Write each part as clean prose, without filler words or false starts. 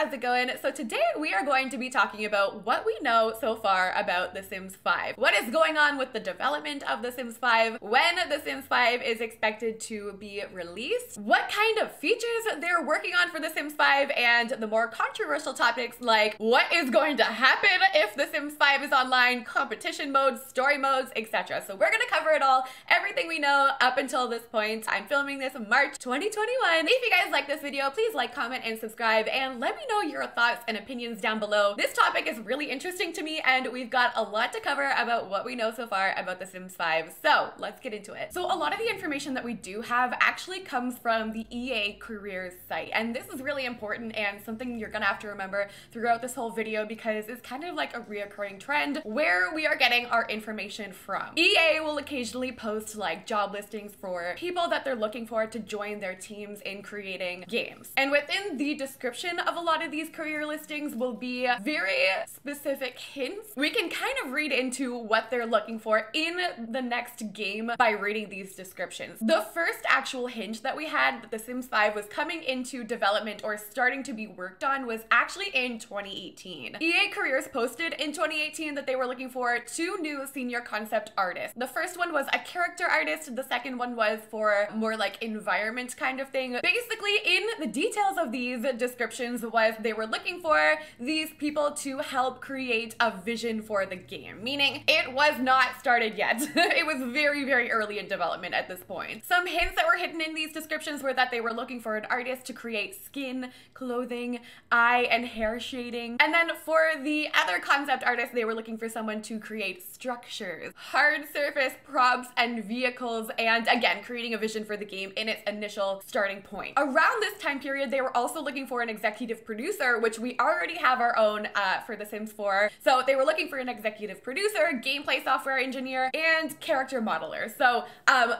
how's it going? So today we are going to be talking about what we know so far about The Sims 5. What is going on with the development of The Sims 5, when The Sims 5 is expected to be released, what kind of features they're working on for The Sims 5, and the more controversial topics like what is going to happen if The Sims 5 is online, competition modes, story modes, etc. So we're gonna cover it all, everything we know up until this point. I'm filming this in March 2021. If you guys like this video, please like, comment, and subscribe, and let me know your thoughts and opinions down below. This topic is really interesting to me, and we've got a lot to cover about what we know so far about The Sims 5. So let's get into it. So a lot of the information that we do have actually comes from the EA careers site, and this is really important and something you're gonna have to remember throughout this whole video because it's kind of like a reoccurring trend where we are getting our information from. EA will occasionally post like job listings for people that they're looking for to join their teams in creating games. And within the description of a lot of these career listings will be very specific hints. We can kind of read into what they're looking for in the next game by reading these descriptions. The first actual hint that we had that The Sims 5 was coming into development or starting to be worked on was actually in 2018. EA Careers posted in 2018 that they were looking for 2 new senior concept artists. The first one was a character artist, the second one was for more like environment kind of thing. Basically, in the details of these descriptions was they were looking for these people to help create a vision for the game, meaning it was not started yet. It was very, very early in development at this point. Some hints that were hidden in these descriptions were that they were looking for an artist to create skin, clothing, eye, and hair shading. And then for the other concept artists, they were looking for someone to create structures, hard surface props, and vehicles, and again, creating a vision for the game in its initial starting point. Around this time period, they were also looking for an executive producer, which we already have our own for The Sims 4. So they were looking for an executive producer, gameplay software engineer, and character modeler. So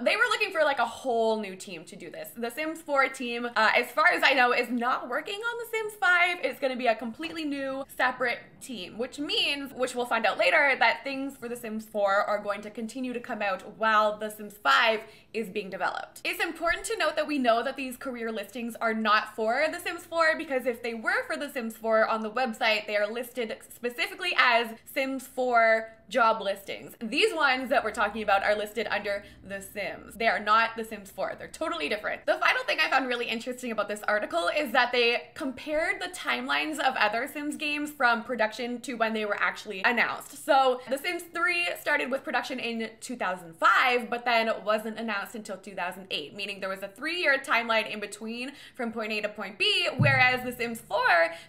they were looking for like a whole new team to do this. The Sims 4 team, as far as I know, is not working on The Sims 5. It's going to be a completely new, separate team, which means, which we'll find out later, that things for The Sims 4 are going to continue to come out while The Sims 5 is being developed. It's important to note that we know that these career listings are not for The Sims 4 because if they were for The Sims 4 on the website, they are listed specifically as Sims 4 job listings. These ones that we're talking about are listed under The Sims. They are not The Sims 4. They're totally different. The final thing I found really interesting about this article is that they compared the timelines of other Sims games from production to when they were actually announced. So The Sims 3 started with production in 2005, but then it wasn't announced until 2008, meaning there was a 3-year timeline in between from point A to point B, whereas The Sims 4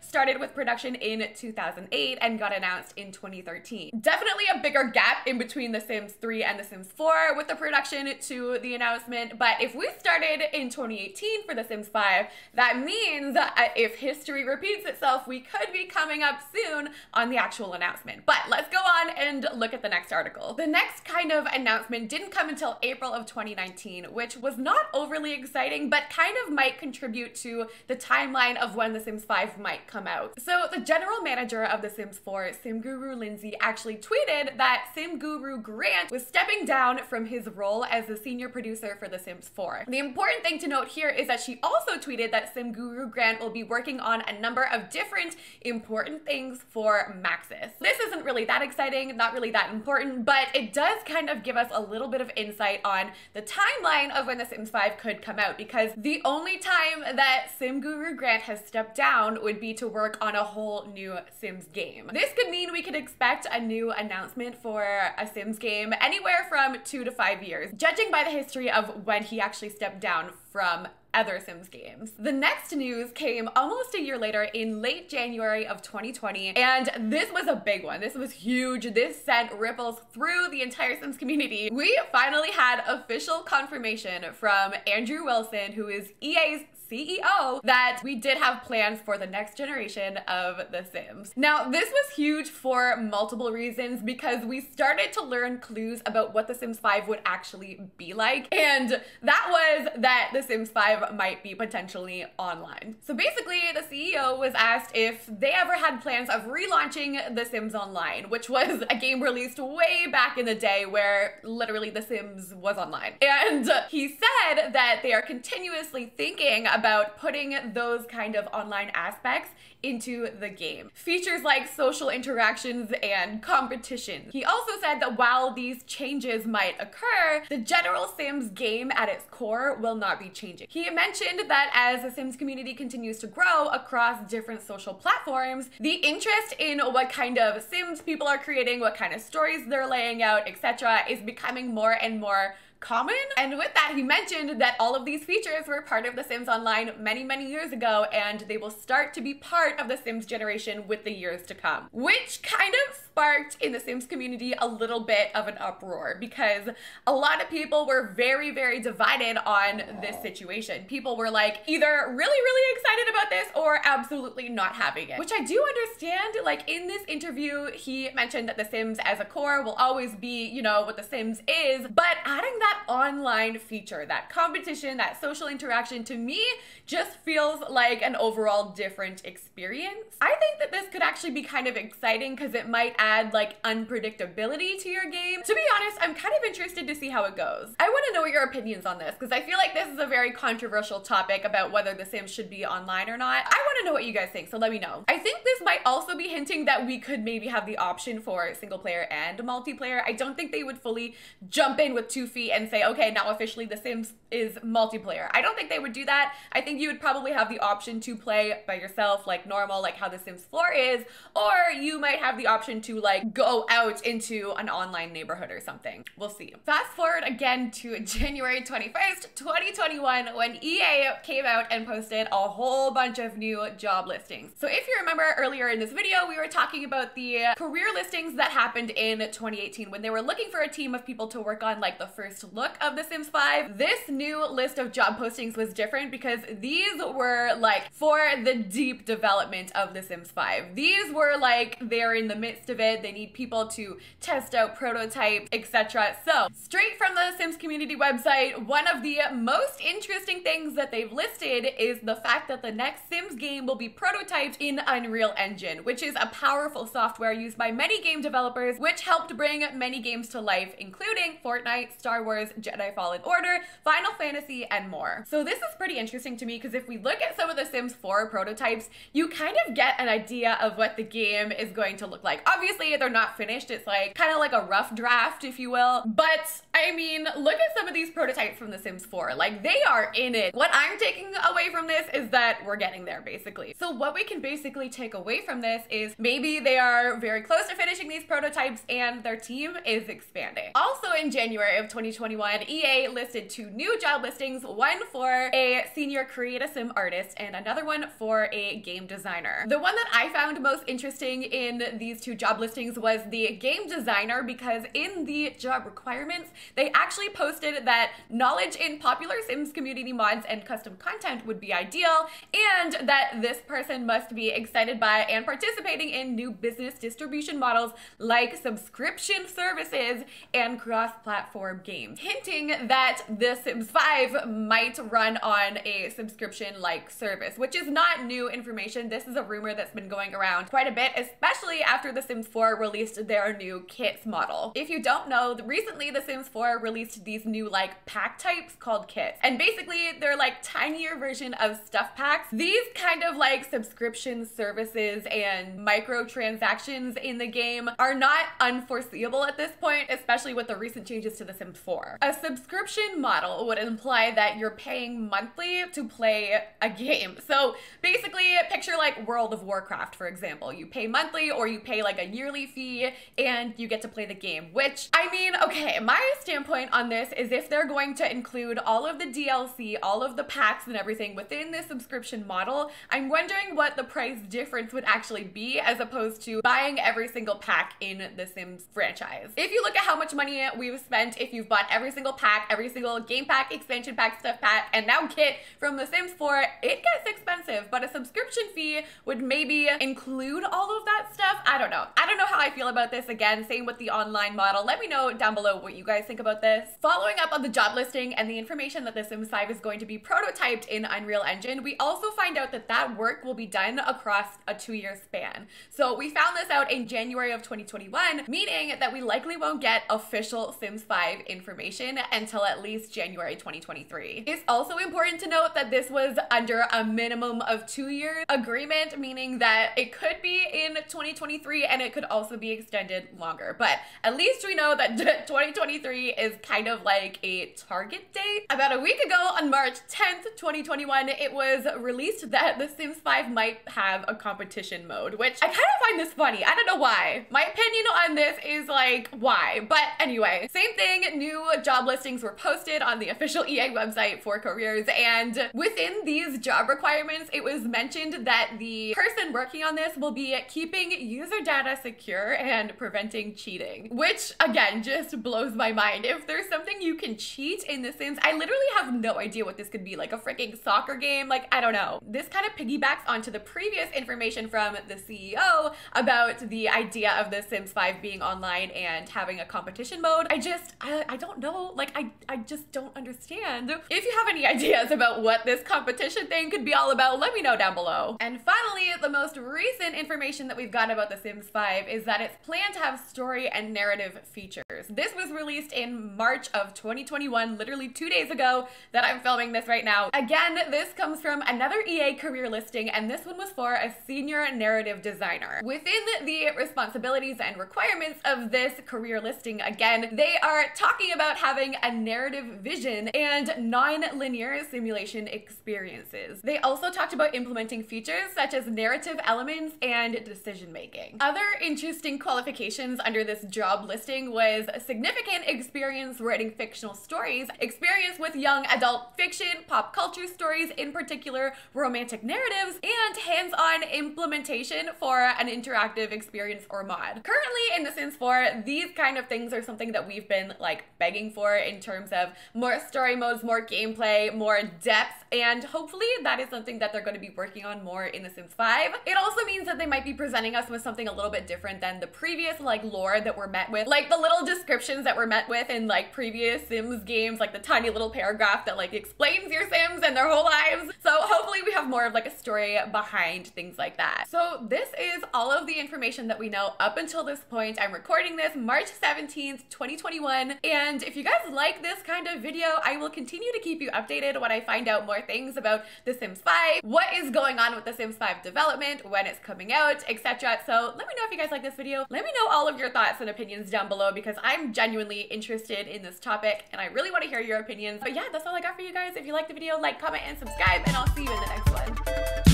started with production in 2008 and got announced in 2013. Definitely a bigger gap in between The Sims 3 and The Sims 4 with the production to the announcement, but if we started in 2018 for The Sims 5, that means if history repeats itself, we could be coming up soon on the actual announcement. But let's go on and look at the next article. The next kind of announcement didn't come until April of 2019, which was not overly exciting, but kind of might contribute to the timeline of when The Sims 5 might come out. So the general manager of The Sims 4, SimGuru Lindsay, actually tweeted that SimGuru Grant was stepping down from his role as the senior producer for The Sims 4. The important thing to note here is that she also tweeted that SimGuru Grant will be working on a number of different important things for Maxis. This isn't really that exciting, not really that important, but it does kind of give us a little bit of insight on the timeline of when The Sims 5 could come out, because the only time that SimGuru Grant has stepped down would be to work on a whole new Sims game. This could mean we could expect a new announcement for a Sims game anywhere from 2 to 5 years, judging by the history of when he actually stepped down from other Sims games. The next news came almost a year later in late January of 2020, and this was a big one. This was huge. This sent ripples through the entire Sims community. We finally had official confirmation from Andrew Wilson, who is EA's CEO, that we did have plans for the next generation of The Sims. Now, this was huge for multiple reasons because we started to learn clues about what The Sims 5 would actually be like, and that was that The Sims 5 might be potentially online. So basically, the CEO was asked if they ever had plans of relaunching The Sims Online, which was a game released way back in the day where literally The Sims was online. And he said that they are continuously thinking about about putting those kind of online aspects into the game. Features like social interactions and competition. He also said that while these changes might occur, the general Sims game at its core will not be changing. He mentioned that as the Sims community continues to grow across different social platforms, the interest in what kind of Sims people are creating, what kind of stories they're laying out, etc., is becoming more and more common. And with that, he mentioned that all of these features were part of The Sims Online many, many years ago, and they will start to be part of the Sims generation with the years to come. Which kind of sparked in the Sims community a little bit of an uproar, because a lot of people were very, very divided on this situation. People were like either really, really excited about this or absolutely not having it. Which I do understand. Like in this interview, he mentioned that The Sims as a core will always be, you know, what The Sims is, but adding that online feature, that competition, that social interaction, to me just feels like an overall different experience. I think that this could actually be kind of exciting because it might add like unpredictability to your game. To be honest, I'm kind of interested to see how it goes. I want to know your opinions on this because I feel like this is a very controversial topic about whether The Sims should be online or not. I want to know what you guys think, so let me know. I think this might also be hinting that we could maybe have the option for single player and multiplayer. I don't think they would fully jump in with 2 feet and say, okay, now officially The Sims is multiplayer. I don't think they would do that. I think you would probably have the option to play by yourself like normal, like how The Sims 4 is, or you might have the option to like go out into an online neighborhood or something. We'll see. Fast forward again to January 21st, 2021, when EA came out and posted a whole bunch of new job listings. So if you remember earlier in this video, we were talking about the career listings that happened in 2018 when they were looking for a team of people to work on like the first look of The Sims 5. This new list of job postings was different because these were like for the deep development of The Sims 5. These were like they're in the midst of it. They need people to test out prototypes, etc. So straight from the Sims community website, one of the most interesting things that they've listed is the fact that the next Sims game will be prototyped in Unreal Engine, which is a powerful software used by many game developers, which helped bring many games to life, including Fortnite, Star Wars, Jedi Fallen Order, Final Fantasy, and more. So this is pretty interesting to me because if we look at some of the Sims 4 prototypes, you kind of get an idea of what the game is going to look like. Obviously, they're not finished. It's like kind of like a rough draft, if you will. But I mean, look at some of these prototypes from The Sims 4. Like they are in it. What I'm taking away from this is that we're getting there basically. So what we can basically take away from this is maybe they are very close to finishing these prototypes and their team is expanding. Also in January of 2021, EA listed 2 new job listings, one for a senior create a sim artist and another one for a game designer. The one that I found most interesting in these 2 job listings was the game designer because in the job requirements, they actually posted that knowledge in popular Sims community mods and custom content would be ideal, and that this person must be excited by and participating in new business distribution models like subscription services and cross-platform games, hinting that The Sims 5 might run on a subscription-like service, which is not new information. This is a rumor that's been going around quite a bit, especially after The Sims 4 released their new kits model. If you don't know, recently The Sims 4 released these new like pack types called kits, and basically they're like tinier version of stuff packs. These kind of like subscription services and microtransactions in the game are not unforeseeable at this point, especially with the recent changes to The Sims 4. A subscription model would imply that you're paying monthly to play a game. So basically picture like World of Warcraft, for example. You pay monthly or you pay like a yearly fee and you get to play the game, which I mean, okay, my standpoint on this is if they're going to include all of the DLC, all of the packs and everything within this subscription model, I'm wondering what the price difference would actually be as opposed to buying every single pack in the Sims franchise. If you look at how much money we've spent, if you've bought every single pack, every single game pack, expansion pack, stuff pack, and now kit from The Sims 4, it gets expensive, but a subscription fee would maybe include all of that stuff. I don't know. I don't know how I feel about this. Again, same with the online model. Let me know down below what you guys think about this. Following up on the job listing and the information that The Sims 5 is going to be prototyped in Unreal Engine, we also find out that that work will be done across a 2-year span. So we found this out in January of 2021, meaning that we likely won't get official Sims 5 information information until at least January 2023. It's also important to note that this was under a minimum of 2-year agreement, meaning that it could be in 2023 and it could also be extended longer. But at least we know that 2023 is kind of like a target date. About a week ago, on March 10th, 2021, it was released that The Sims 5 might have a competition mode, which I kind of find this funny. I don't know why. My opinion on this is like, why? But anyway, same thing, new job listings were posted on the official EA website for careers, and within these job requirements, it was mentioned that the person working on this will be keeping user data secure and preventing cheating, which again just blows my mind. If there's something you can cheat in The Sims, I literally have no idea what this could be, like a freaking soccer game, like I don't know. This kind of piggybacks onto the previous information from the CEO about the idea of The Sims 5 being online and having a competition mode. I don't know, like I just don't understand. If you have any ideas about what this competition thing could be all about, let me know down below. And finally, the most recent information that we've got about The Sims 5 is that it's planned to have story and narrative features. This was released in March of 2021, literally 2 days ago that I'm filming this right now. Again, this comes from another EA career listing, and this one was for a senior narrative designer. Within the responsibilities and requirements of this career listing, again, they are talking about having a narrative vision and non-linear simulation experiences. They also talked about implementing features such as narrative elements and decision making. Other interesting qualifications under this job listing was significant experience writing fictional stories, experience with young adult fiction, pop culture stories, in particular romantic narratives, and hands-on implementation for an interactive experience or mod. Currently in The Sims 4, these kind of things are something that we've been like begging for in terms of more story modes, more gameplay, more depth, and hopefully that is something that they're going to be working on more in The Sims 5. It also means that they might be presenting us with something a little bit different than the previous like lore that we're met with, like the little descriptions that we're met with in like previous Sims games, like the tiny little paragraph that like explains your Sims and their whole lives. So hopefully we have more of like a story behind things like that. So this is all of the information that we know up until this point. I'm recording this March 17th, 2021. And if you guys like this kind of video, I will continue to keep you updated when I find out more things about The Sims 5, what is going on with The Sims 5 development, when it's coming out, etc. So let me know if you guys like this video. Let me know all of your thoughts and opinions down below because I'm genuinely interested in this topic and I really want to hear your opinions. But yeah, that's all I got for you guys. If you liked the video, like, comment, and subscribe, and I'll see you in the next one.